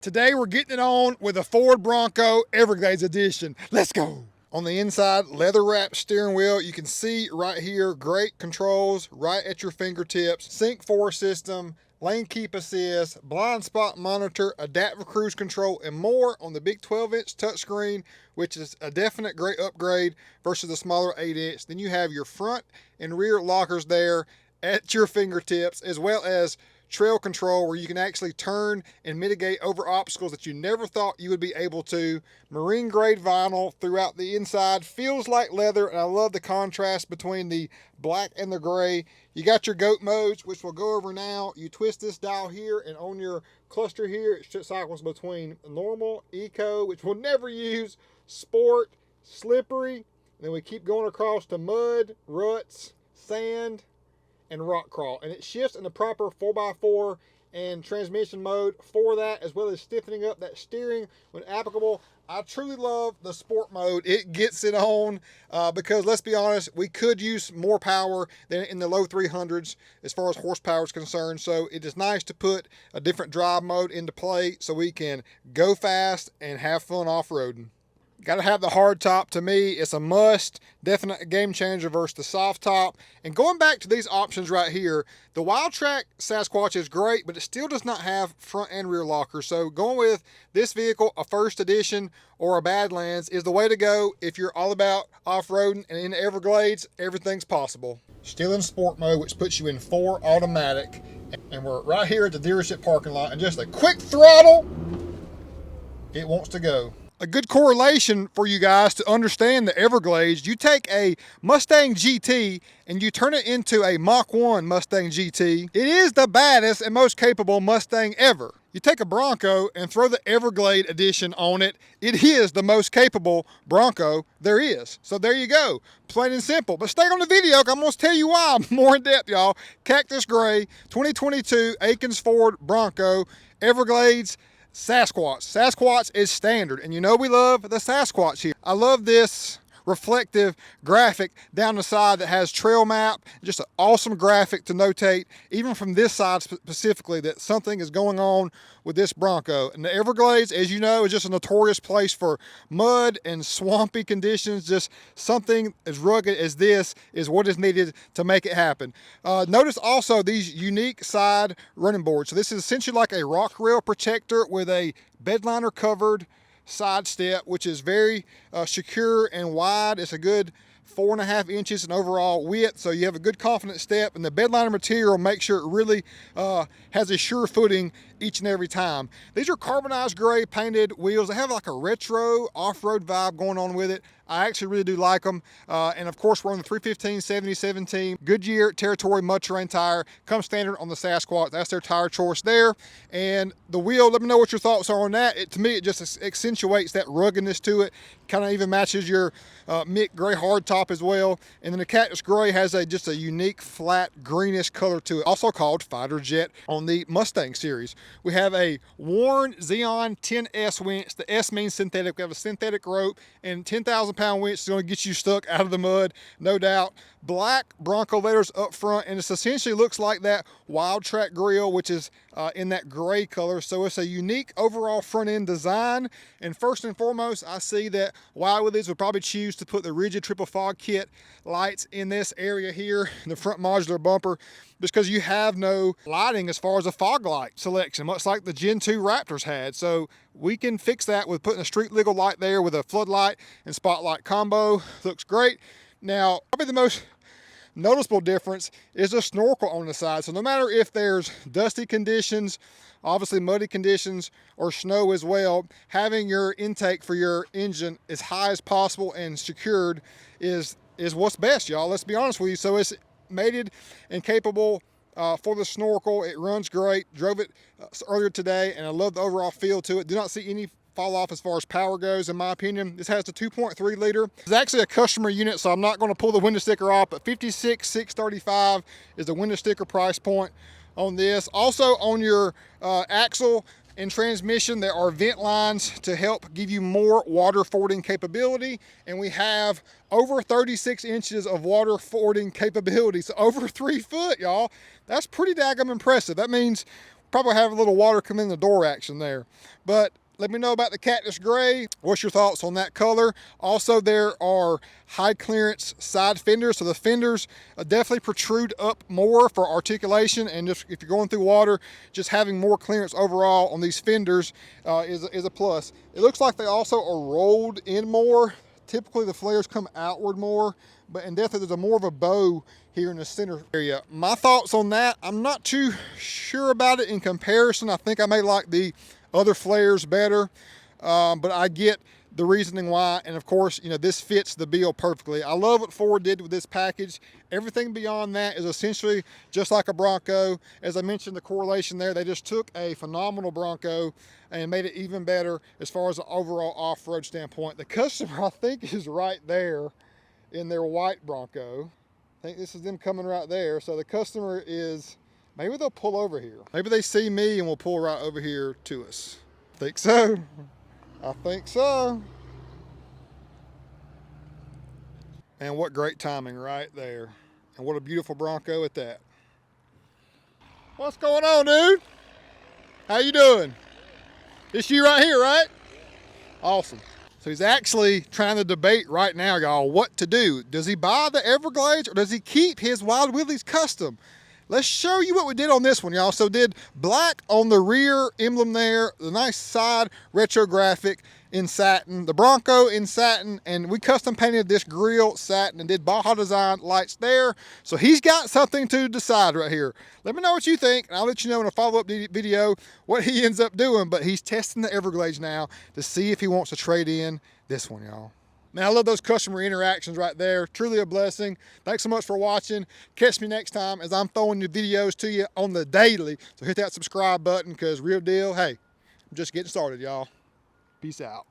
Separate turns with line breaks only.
Today we're getting it on with a Ford Bronco Everglades edition. Let's go. On the inside, leather wrapped steering wheel. You can see right here, great controls right at your fingertips. Sync 4 system, lane keep assist, blind spot monitor, adaptive cruise control, and more on the big 12-inch touchscreen, which is a definite great upgrade versus the smaller 8-inch. Then you have your front and rear lockers there at your fingertips, as well as trail control where you can actually turn and mitigate over obstacles that you never thought you would be able to. Marine grade vinyl throughout the inside, feels like leather, and I love the contrast between the black and the gray. You got your GOAT modes, which we'll go over now. You twist this dial here, and on your cluster here it cycles between normal, eco, which we'll never use, sport, slippery, and then we keep going across to mud, ruts, sand, and rock crawl, and it shifts in the proper 4x4 and transmission mode for that, as well as stiffening up that steering when applicable. I truly love the sport mode. It gets it on because let's be honest, we could use more power than in the low 300s as far as horsepower is concerned. So it is nice to put a different drive mode into play so we can go fast and have fun off-roading. Got to have the hard top. To me, it's a must. Definite game changer versus the soft top. And going back to these options right here, the Wildtrak Sasquatch is great, but it still does not have front and rear lockers. So going with this vehicle, a first edition or a Badlands, is the way to go if you're all about off-roading. And in the Everglades, everything's possible. Still in sport mode, which puts you in 4 automatic. And we're right here at the dealership parking lot, and just a quick throttle, it wants to go. A good correlation for you guys to understand the Everglades, you take a Mustang GT and you turn it into a Mach 1 Mustang GT. It is the baddest and most capable Mustang ever. You take a Bronco and throw the Everglade edition on it, it is the most capable Bronco there is. So there you go, plain and simple. But stay on the video, I'm gonna tell you why more in depth, y'all. Cactus Gray, 2022 Akins Ford Bronco Everglades Sasquatch. Sasquatch is standard, and you know we love the Sasquatch here. I love this reflective graphic down the side that has trail map, just an awesome graphic to notate, even from this side specifically, that something is going on with this Bronco. And the Everglades, as you know, is just a notorious place for mud and swampy conditions. Just something as rugged as this is what is needed to make it happen. Notice also these unique side running boards. So this is essentially like a rock rail protector with a bedliner covered side step, which is very secure and wide. It's a good 4.5 inches in overall width, so you have a good confident step, and the bedliner material makes sure it really has a sure footing each and every time. These are carbonized gray painted wheels. They have like a retro off-road vibe going on with it. I actually really do like them. And of course, we're on the 315/70/17 Goodyear Territory mud terrain tire. Comes standard on the Sasquatch. That's their tire choice there. And the wheel, let me know what your thoughts are on that. To me, it just accentuates that ruggedness to it. Kind of even matches your Mick gray hardtop as well. And then the Cactus Gray has just a unique flat greenish color to it, also called Fighter Jet on the Mustang series. We have a worn Xeon 10S winch. The S means synthetic. We have a synthetic rope, and 10,000-pound winch is going to get you stuck out of the mud, no doubt. Black Bronco letters up front, and it essentially looks like that Wildtrak grill, which is in that gray color. So it's a unique overall front end design. And first and foremost, I see that Willies would probably choose to put the rigid triple fog kit lights in this area here, the front modular bumper, because you have no lighting as far as a fog light selection, much like the Gen 2 Raptors had. So we can fix that with putting a street legal light there with a floodlight and spotlight combo. Looks great. Now, probably the most noticeable difference is a snorkel on the side. So no matter if there's dusty conditions, obviously muddy conditions, or snow as well, having your intake for your engine as high as possible and secured is what's best, y'all. Let's be honest with you. So it's mated and capable for the snorkel. It runs great. Drove it earlier today, and I love the overall feel to it. Do not see any fall off as far as power goes, in my opinion. This has the 2.3 liter. It's actually a customer unit, so I'm not going to pull the window sticker off, but $56,635 is the window sticker price point on this. Also on your axle and transmission, there are vent lines to help give you more water fording capability, and we have over 36 inches of water fording capability, so over 3 foot, y'all. That's pretty daggum impressive. That means Probably have a little water come in the door action there. But let me know about the Cactus Gray. What's your thoughts on that color? Also, there are high clearance side fenders. So the fenders definitely protrude up more for articulation. And just if you're going through water, just having more clearance overall on these fenders is a plus. It looks like they also are rolled in more. Typically the flares come outward more, and definitely there's more of a bow here in the center area. My thoughts on that, I'm not too sure about it in comparison. I think I may like the other flares better, but I get the reasoning why. And of course, you know, this fits the bill perfectly. I love what Ford did with this package. Everything beyond that is essentially just like a Bronco. As I mentioned, the correlation there, they just took a phenomenal Bronco and made it even better as far as the overall off-road standpoint. The customer, I think, is right there in their white Bronco. I think this is them coming right there. So the customer is, maybe they'll pull over here. Maybe they see me and will pull right over here to us. I think so. I think so. And what great timing right there. And what a beautiful Bronco at that. What's going on, dude? How you doing? It's you right here, right? Awesome. So he's actually trying to debate right now, y'all, what to do. Does he buy the Everglades or does he keep his Wild Willies custom? Let's show you what we did on this one, y'all. So did black on the rear emblem there, the nice side retro graphic in satin, the Bronco in satin, and we custom painted this grille satin and did Baja design lights there. So he's got something to decide right here. Let me know what you think, and I'll let you know in a follow-up video what he ends up doing. But he's testing the Everglades now to see if he wants to trade in this one, y'all. Man, I love those customer interactions right there. Truly a blessing. Thanks so much for watching. Catch me next time as I'm throwing new videos to you on the daily. So hit that subscribe button because real deal, hey, I'm just getting started, y'all. Peace out.